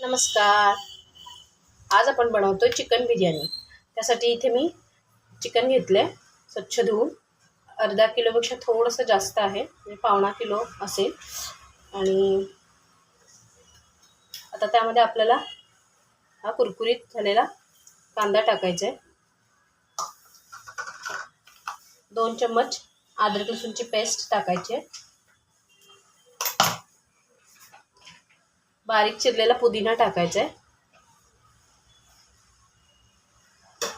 नमस्कार. आज आपण बनवतोय चिकन बिर्याणी. त्यासाठी इथे मी चिकन घेतले स्वच्छ धुवून. अर्धा किलोपेक्षा थोडंसं जास्त आहे, म्हणजे पावणा किलो असेल. आणि आता त्यामध्ये आपल्याला हा कुरकुरीत झालेला कांदा टाकायचा आहे. 2 चम्मच अद्रक लसूणची पेस्ट टाकायची आहे. बारीक चिरलेला पुदिना टाकायचा आहे.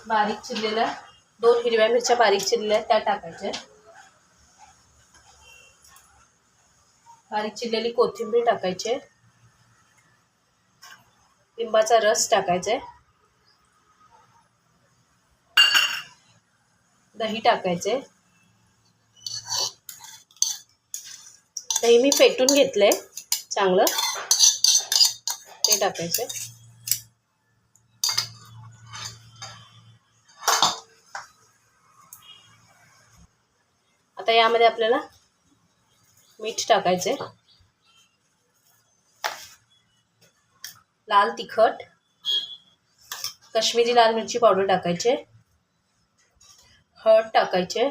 बारीक चिरलेल्या 2 हिरव्या मिरच्या बारीक चिरलेल्या त्या टाकायच्या. बारीक चिरलेली कोथिंबीर टाकायची. लिंबाचा रस टाकायचा. दही टाकायचे. दही मी फेटून घेतलंय चांगलं, ते टाकायचे. आता यामध्ये आपल्याला मीठ टाकायचे, लाल तिखट, काश्मीरी लाल मिरची पावडर टाकायचे, हळद टाकायचे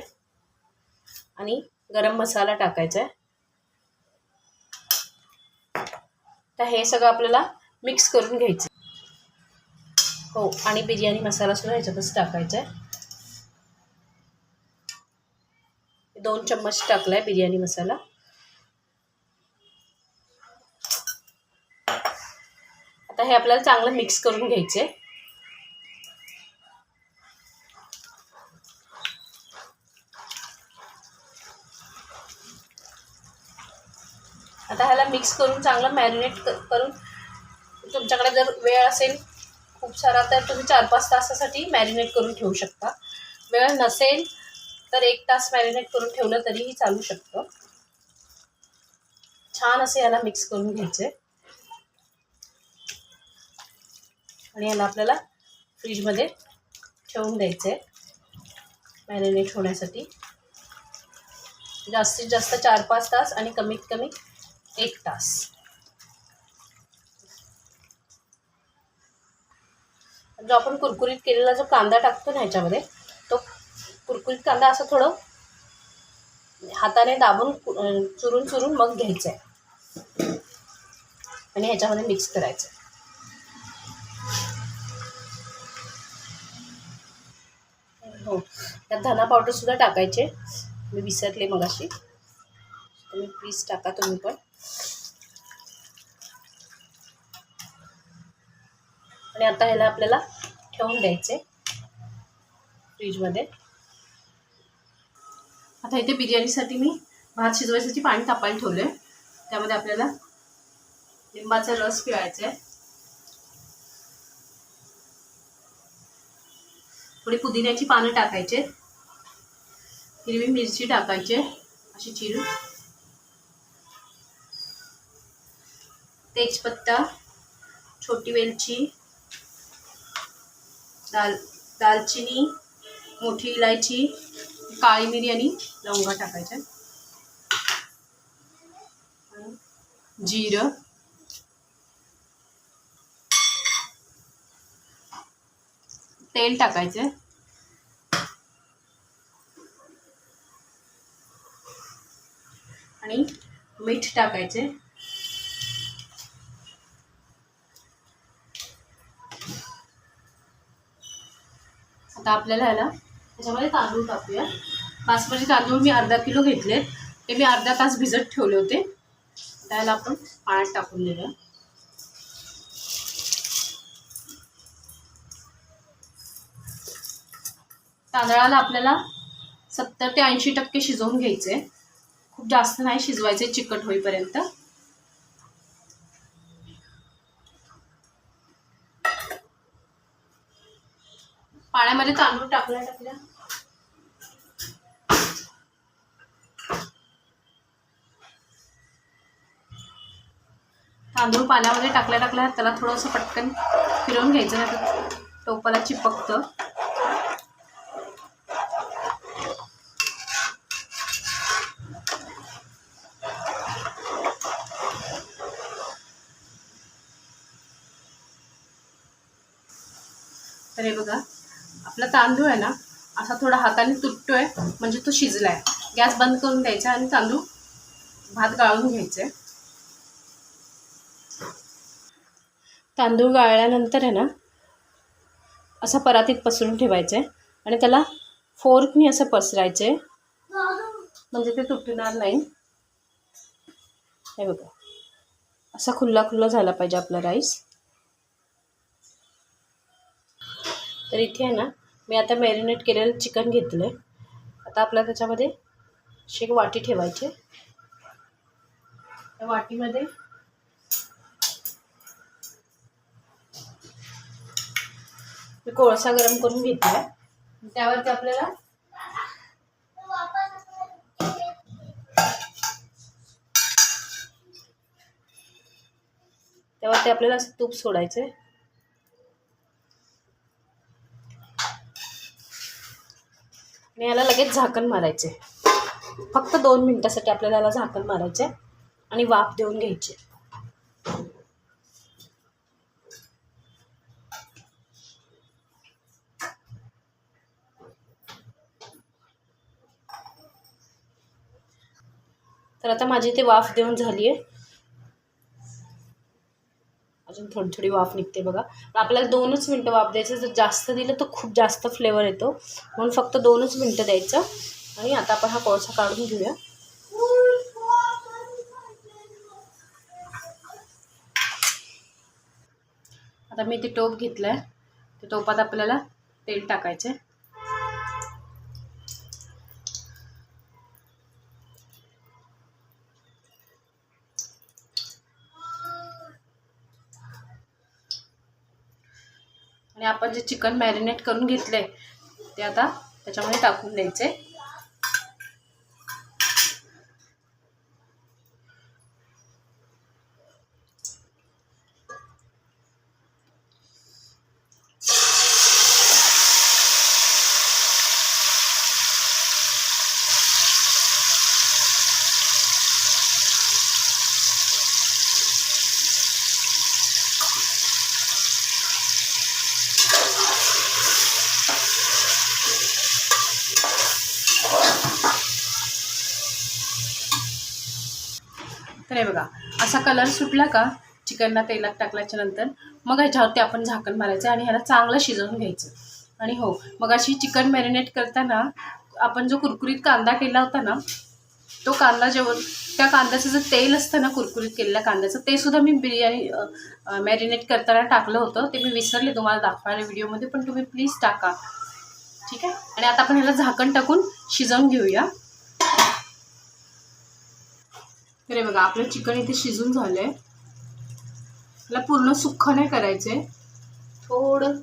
आणि गरम मसाला टाकायचा. तर हे सगळं आपल्याला मिक्स करून घ्यायचं. हो, आणि बिर्याणी मसाला सुद्धा ह्याच्यातच टाकायचा आहे. 2 चम्मच टाकलाय बिर्याणी मसाला. आता हे आपल्याला चांगलं मिक्स करून घ्यायचे. आता ह्याला मिक्स करून चांगलं मॅरिनेट करून, तुमच्याकडे जर वेळ असेल खूप सारा तर तुम्ही 4-5 तासासाठी मॅरिनेट करून ठेवू शकता. वेळ नसेल तर 1 तास मॅरिनेट करून ठेवलं तरीही चालू शकतं. छान असे याला मिक्स करून घ्यायचे आणि याला आपल्याला फ्रीजमध्ये ठेवून द्यायचे मॅरिनेट होण्यासाठी. जास्तीत जास्त 4-5 तास आणि कमीत कमी 1 तास. जो आपण कुरकुरीत केलेला जो कांदा टाकतो ना ह्याच्यामध्ये, तो कुरकुरीत कांदा असं थोडं हाताने दाबून चुरून चुरून मग घ्यायचं आहे आणि ह्याच्यामध्ये मिक्स करायचं. हो, त्यात धना पावडर सुद्धा टाकायचे, मी विसरले मगाशी. तुम्ही प्लीज टाका तुम्ही पण. आणि आता ह्याला आपल्याला ठेवून द्यायचे फ्रीजमध्ये. आता इथे बिर्याणीसाठी मी भात शिजवायसाठी पाणी तापायला ठेवलंय. त्यामध्ये आपल्याला लिंबाचा रस पिळायचा आहे, थोडी पुदिन्याची पानं टाकायचे, हिरवी मिरची टाकायचे अशी चिरून, तेजपत्ता, छोटी वेलची, दालचिनी, मोठी इलायची, काळी मिरी आणि लवंगा टाकायच्या, जिरं, तेल टाकायचे आणि मीठ टाकायचे. आता आपल्याला ह्याला त्याच्यामध्ये तांदूळ टाकूया. बासमती तांदूळ मी अर्धा किलो घेतले, ते मी अर्धा तास भिजत ठेवले होते. त्याला आपण पाण्यात टाकून दिलं. तांदळाला आपल्याला 70 ते 80% शिजवून घ्यायचे, खूप जास्त नाही शिजवायचे चिकट होईपर्यंत. पाण्यामध्ये तांदूळ टाकल्या तांदूळ पाण्यामध्ये टाकल्या त्याला थोडंसं पटकन फिरवून घ्यायचं, नाही तर टोपाला चिपकतं. तर हे बघा आपला तांदूळ आहे ना असा थोडा हाताने तुटतोय म्हणजे तो शिजलाय. गॅस बंद करून द्यायचा आणि तांदूळ भात गाळून घ्यायचे. तांदूळ गाळल्यानंतर आहे ना असा परातीत पसरून ठेवायचे आणि त्याला फोर्कनी असं पसरायचे म्हणजे ते तुटणार नाही. हे बघा असा खुल्ला खुल्ला झाला पाहिजे आपला राईस. तर इथे आहे ना मी आता मॅरिनेट केलेलं चिकन घेतलं आहे. आता आपल्याला त्याच्यामध्ये एक वाटी ठेवायची. त्या वाटीमध्ये मी कोळसा गरम करून घेतला. त्यावरती आपल्याला असं तूप सोडायचं आणि याला लगेच झाकण मारायचे. फक्त 2 मिनिटासाठी आपल्याला याला झाकण मारायचे आणि वाफ देऊन घ्यायची. तर आता माझी ते वाफ देऊन झाली आहे. अजून थोडी थोडी वाफ निघते बघा. आपल्याला 2च मिनटं वाफ द्यायचं. जर जास्त दिलं तर खूप जास्त फ्लेवर येतो म्हणून फक्त 2च मिनटं द्यायचं. आणि आता आपण हा कोळसा काढून घेऊया. आता मी ते टोप घेतलंय. त्या टोपात आपल्याला तेल टाकायचं. आणि आपण जे चिकन मॅरिनेट करून घेतलंय ते आता त्याच्यामध्ये टाकून द्यायचे. तर हे बघा असा कलर सुटला का चिकनला तेलात टाकल्याच्या नंतर मग ह्याच्यावरती आपण झाकण मारायचं आणि ह्याला चांगलं शिजवून घ्यायचं. आणि हो मग अशी चिकन मॅरिनेट करताना आपण जो कुरकुरीत कांदा केला होता ना तो कांदा जेव्हा त्या कांद्याचं जे तेल असतं ना कुरकुरीत केलेल्या कांद्याचं ते सुद्धा मी बिर्याणी मॅरिनेट करताना टाकलं होतं. ते मी विसरले तुम्हाला दाखवायला व्हिडिओमध्ये, पण तुम्ही प्लीज टाका. ठीक आहे. आणि आता आपण ह्याला झाकण टाकून शिजवून घेऊया. तर हे बघा आपलं चिकन इथे शिजून झालंय. त्याला पूर्ण सुक्कं नाही करायचे. थोडं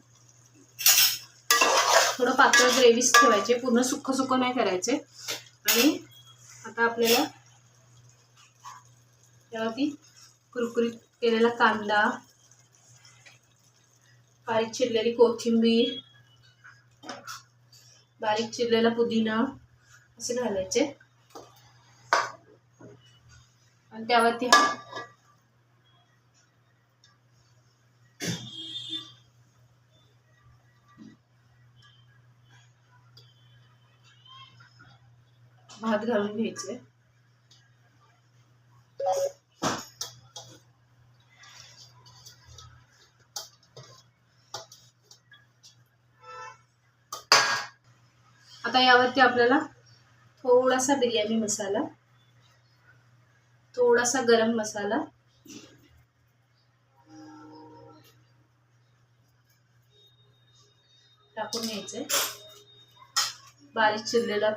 पातळ ग्रेव्हीच ठेवायचे. पूर्ण सुक्कं नाही करायचे. आणि आता आपल्याला त्यावरती कुरकुरीत केलेला कांदा, बारीक चिरलेली कोथिंबीर, बारीक चिरलेला पुदिना असे घालायचे. आणि त्यावरती भात घालून घ्यायचे. आता यावरती आपल्याला थोडासा बिर्याणी मसाला, थोडासा गरम मसाला, टाकून घ्यायचे. बारीक चिरलेला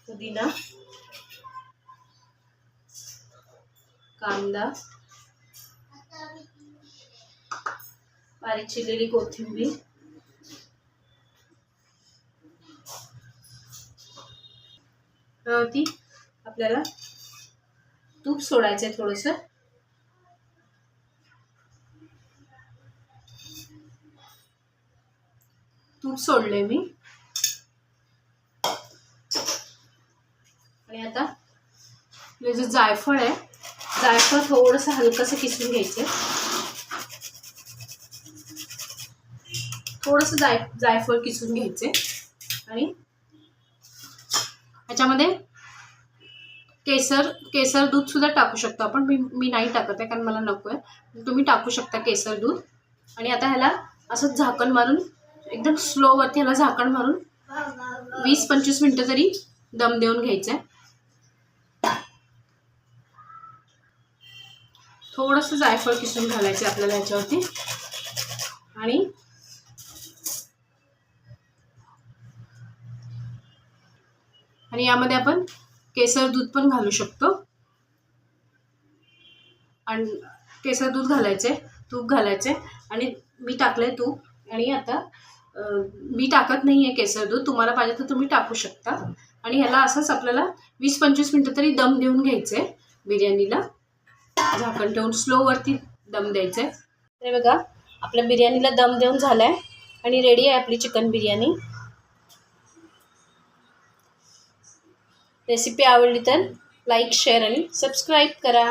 पुदिना, कांदा, बारीक चिरलेली कोथिंबीर, त्यावरती आपल्याला तूप सोडायचंय. थोडंसं तूप सोडले मी. आणि आता हे जे जायफळ आहे, जायफळ थोडंसं हलकंसं किसून घ्यायचं. थोडंसं जायफळ किसून घ्यायचे आणि ह्याच्यामध्ये केसर दूध सुद्धा टाकू शकतो आपण. मी नाही टाकत आहे कारण मला नको आहे. तुम्ही टाकू शकता केसर दूध. आणि आता ह्याला असंच झाकण मारून एकदम स्लोवरती ह्याला झाकण मारून 20-25 मिनटं तरी दम देऊन घ्यायचं आहे. थोडंसं जायफळ किसून घालायचं आपल्याला ह्याच्यावरती आणि यामध्ये आपण केसर दूध पण घालू शकतो. आणि केसर दूध घालायचे, तूप घालायचे आणि मी टाकलंय तूप. आणि आता मी टाकत नाही आहे केसर दूध, तुम्हाला पाहिजे तर तुम्ही टाकू शकता. आणि ह्याला असंच आपल्याला 20-25 मिनटं तरी दम देऊन घ्यायचं आहे. बिर्याणीला झाकण ठेवून स्लोवरती दम द्यायचं आहे. हे बघा आपल्या बिर्याणीला दम देऊन झाला आहे आणि रेडी आहे आपली चिकन बिर्याणी. रेसिपी आवडली तर लाईक, शेअर आणि सबस्क्राईब करा.